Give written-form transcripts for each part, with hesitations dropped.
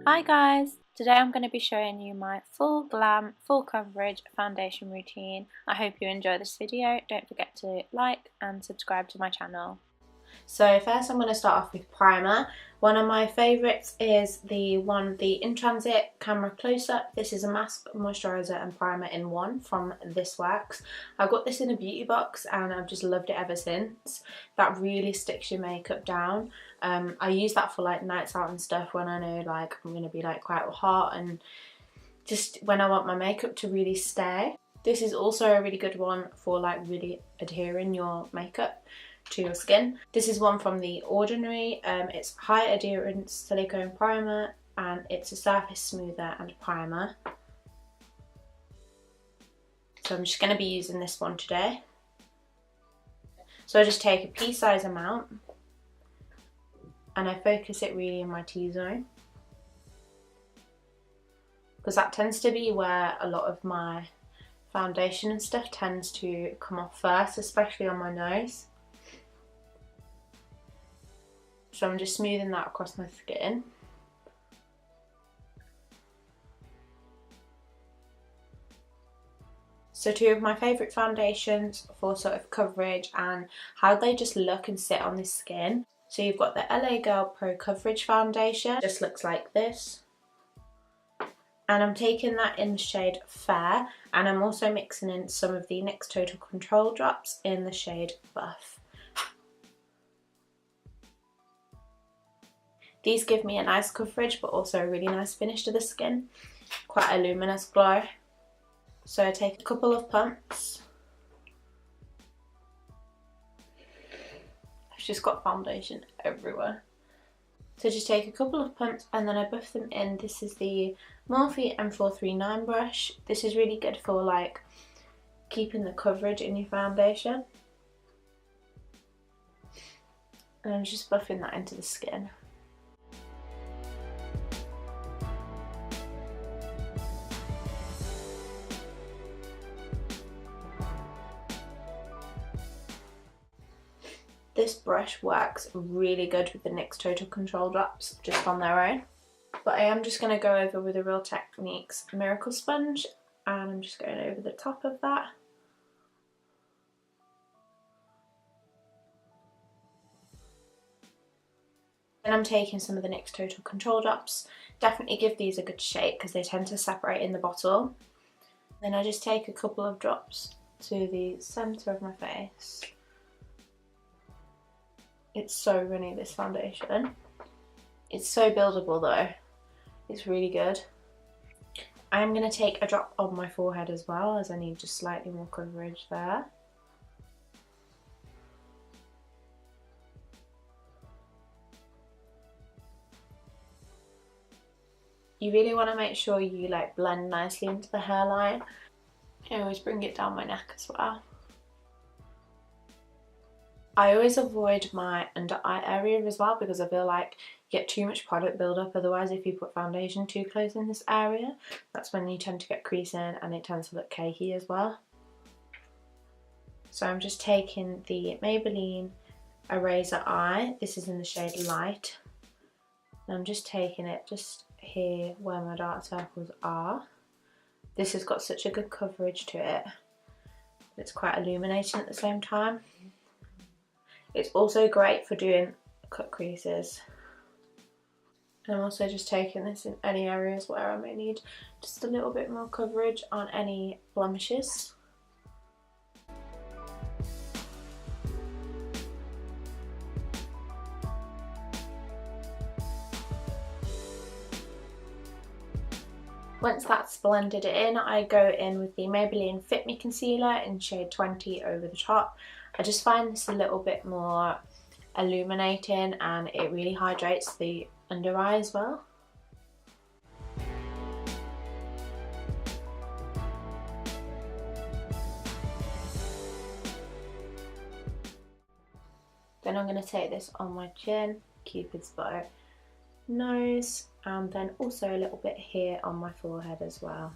Hi guys! Today I'm going to be showing you my full glam, full coverage foundation routine. I hope you enjoy this video. Don't forget to like and subscribe to my channel. So first I'm going to start off with primer. One of my favourites is the In Transit Camera Close-Up. This is a mask, moisturiser and primer in one from This Works. I got this in a beauty box and I've just loved it ever since. That really sticks your makeup down. I use that for like nights out and stuff when I know like I'm going to be like quite hot and just when I want my makeup to really stay. This is also a really good one for like really adhering your makeup to your skin. This is one from The Ordinary. It's high adherence silicone primer and it's a surface smoother and primer. So I'm just going to be using this one today. So I just take a pea size amount and I focus it really in my T-zone, because that tends to be where a lot of my foundation and stuff tends to come off first, especially on my nose. So I'm just smoothing that across my skin. So two of my favourite foundations for sort of coverage and how they just look and sit on this skin. So you've got the LA Girl Pro Coverage Foundation, just looks like this. And I'm taking that in the shade Fair, and I'm also mixing in some of the NYX Total Control Drops in the shade Buff. These give me a nice coverage but also a really nice finish to the skin, quite a luminous glow. So I take a couple of pumps. I've just got foundation everywhere. So just take a couple of pumps and then I buff them in. This is the Morphe M439 brush. This is really good for like keeping the coverage in your foundation. And I'm just buffing that into the skin. This brush works really good with the NYX Total Control Drops just on their own. But I am just going to go over with the Real Techniques Miracle Sponge and I'm just going over the top of that. And I'm taking some of the NYX Total Control Drops. Definitely give these a good shake because they tend to separate in the bottle. Then I just take a couple of drops to the centre of my face. It's so runny, this foundation. It's so buildable though. It's really good. I'm going to take a drop on my forehead as well, as I need just slightly more coverage there. You really want to make sure you like blend nicely into the hairline. I always bring it down my neck as well. I always avoid my under eye area as well because I feel like you get too much product buildup otherwise if you put foundation too close in this area. That's when you tend to get creasing and it tends to look cakey as well. So I'm just taking the Maybelline Eraser Eye. This is in the shade Light. And I'm just taking it just here where my dark circles are. This has got such a good coverage to it. It's quite illuminating at the same time. It's also great for doing cut creases. And I'm also just taking this in any areas where I may need just a little bit more coverage on any blemishes. Once that's blended in, I go in with the Maybelline Fit Me Concealer in shade 20 over the top. I just find this a little bit more illuminating and it really hydrates the under eye as well. Then I'm going to take this on my chin, Cupid's bow, nose, and then also a little bit here on my forehead as well.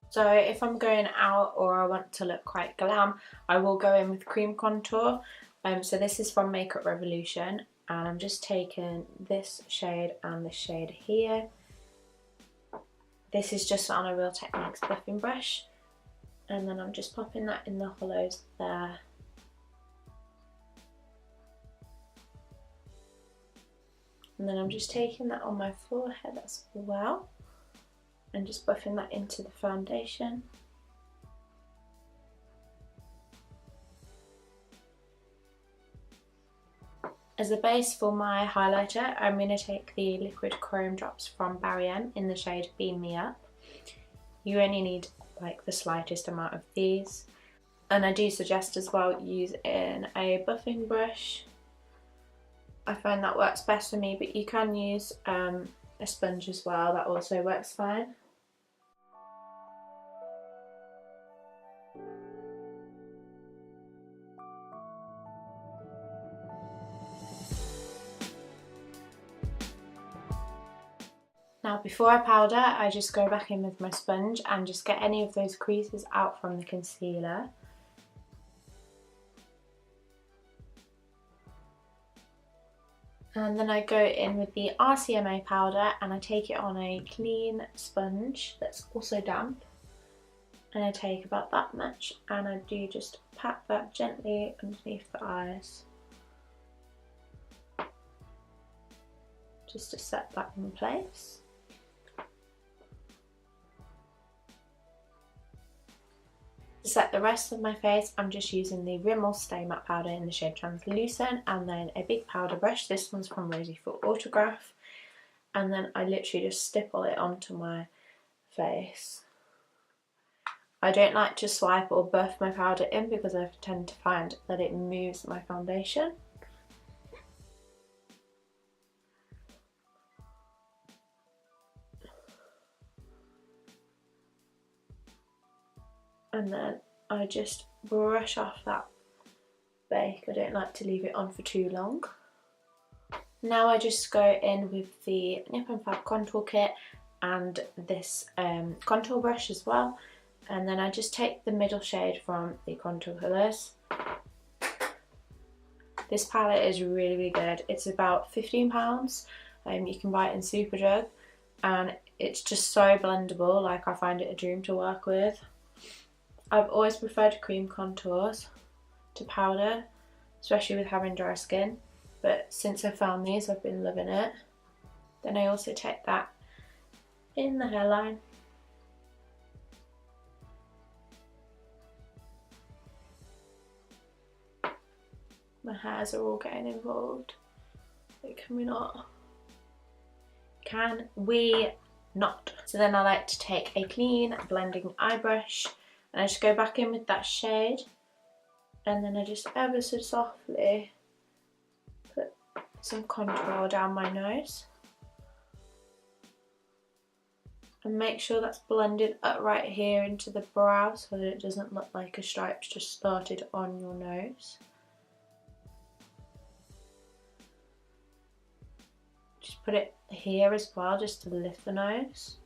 So if I'm going out or I want to look quite glam, I will go in with cream contour. So this is from Makeup Revolution, and I'm just taking this shade and this shade here. This is just on a Real Techniques buffing brush, and then I'm just popping that in the hollows there. And then I'm just taking that on my forehead as well, and just buffing that into the foundation. As a base for my highlighter, I'm going to take the liquid chrome drops from Barry M in the shade Beam Me Up. You only need like the slightest amount of these. And I do suggest as well using a buffing brush. I find that works best for me, but you can use a sponge as well, that also works fine. Now before I powder, I just go back in with my sponge and just get any of those creases out from the concealer. And then I go in with the RCMA powder and I take it on a clean sponge that's also damp. And I take about that much and I do just pat that gently underneath the eyes, just to set that in place. To set the rest of my face, I'm just using the Rimmel Stay Matte Powder in the shade Translucent, and then a big powder brush. This one's from Rosie for Autograph. And then I literally just stipple it onto my face. I don't like to swipe or buff my powder in because I tend to find that it moves my foundation. And then I just brush off that bake. I don't like to leave it on for too long. Now I just go in with the Nip+Fab Contour Kit and this contour brush as well. And then I just take the middle shade from the contour colours. This palette is really good. It's about £15. You can buy it in Superdrug, and it's just so blendable. Like, I find it a dream to work with. I've always preferred cream contours to powder, especially with having dry skin, but since I found these, I've been loving it. Then I also take that in the hairline. My hairs are all getting involved. Like, can we not? Can we not? So then I like to take a clean blending eye brush and I just go back in with that shade, and then I just ever so softly put some contour down my nose. And make sure that's blended up right here into the brow so that it doesn't look like a stripe's just started on your nose. Just put it here as well, just to lift the nose.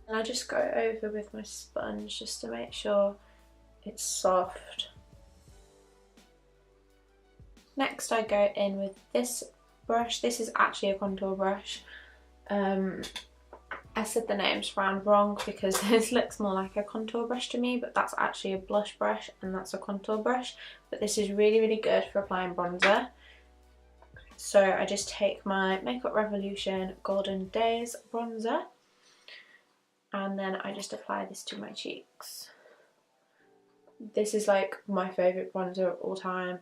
And I just go over with my sponge just to make sure it's soft. Next I go in with this brush. This is actually a contour brush. I said the names round wrong because this looks more like a contour brush to me, but that's actually a blush brush and that's a contour brush. But this is really good for applying bronzer. So I just take my Makeup Revolution Golden Days bronzer and then I just apply this to my cheeks. This is like my favourite bronzer of all time.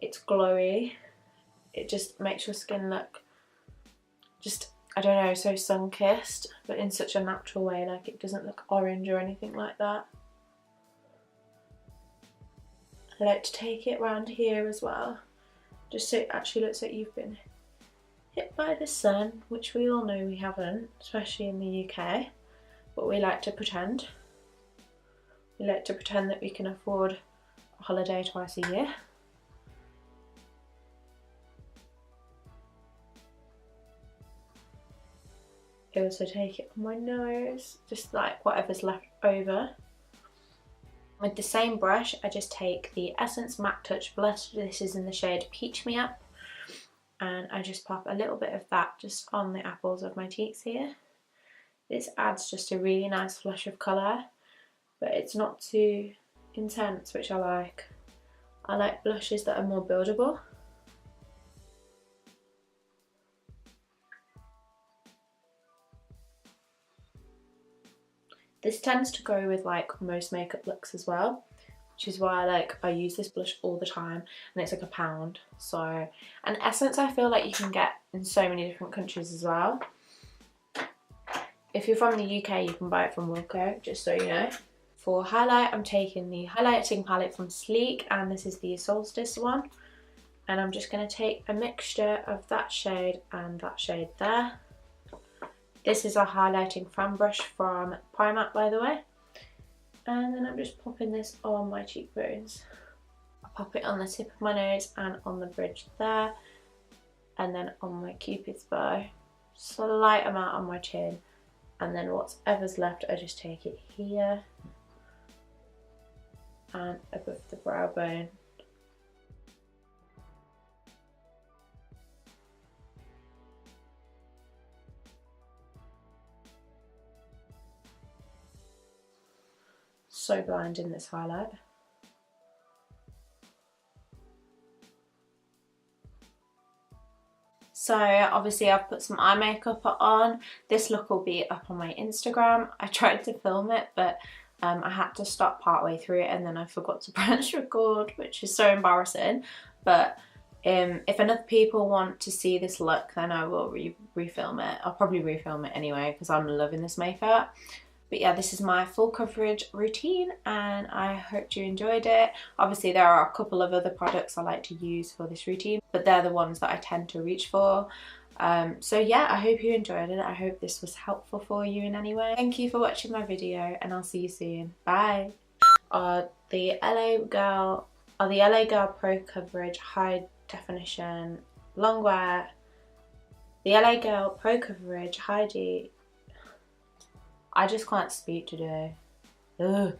It's glowy. It just makes your skin look just, I don't know, so sun-kissed, but in such a natural way. Like, it doesn't look orange or anything like that. I like to take it round here as well, just so it actually looks like you've been hit by the sun, which we all know we haven't, especially in the UK, but we like to pretend. We like to pretend that we can afford a holiday twice a year. able to take it on my nose, just like whatever's left over. With the same brush, I just take the Essence Matte Touch Blush. This is in the shade Peach Me Up. And I just pop a little bit of that just on the apples of my cheeks here. This adds just a really nice flush of colour, but it's not too intense, which I like. I like blushes that are more buildable. This tends to go with like most makeup looks as well, which is why I use this blush all the time, and it's like £1. So, and Essence I feel like you can get in so many different countries as well. If you're from the UK, you can buy it from Wilko, just so you know. For highlight, I'm taking the highlighting palette from Sleek, and this is the Solstice one. And I'm just going to take a mixture of that shade and that shade there. This is a highlighting fan brush from Primark, by the way. And then I'm just popping this on my cheekbones. I pop it on the tip of my nose and on the bridge there. And then on my Cupid's bow. Slight amount on my chin. And then whatever's left, I just take it here. And above the brow bone. So blinding, this highlight. So obviously I've put some eye makeup on. This look will be up on my Instagram. I tried to film it, but I had to stop partway through it, and then I forgot to press record, which is so embarrassing. But if enough people want to see this look, then I will refilm it. I'll probably refilm it anyway, because I'm loving this makeup. But yeah, this is my full coverage routine, and I hope you enjoyed it. Obviously there are a couple of other products I like to use for this routine, but they're the ones that I tend to reach for. So yeah, I hope you enjoyed it. I hope this was helpful for you in any way. Thank you for watching my video, and I'll see you soon. Bye. The LA Girl Pro Coverage High Definition Long Wear. The LA Girl Pro Coverage High D. I just can't speak today. Ugh.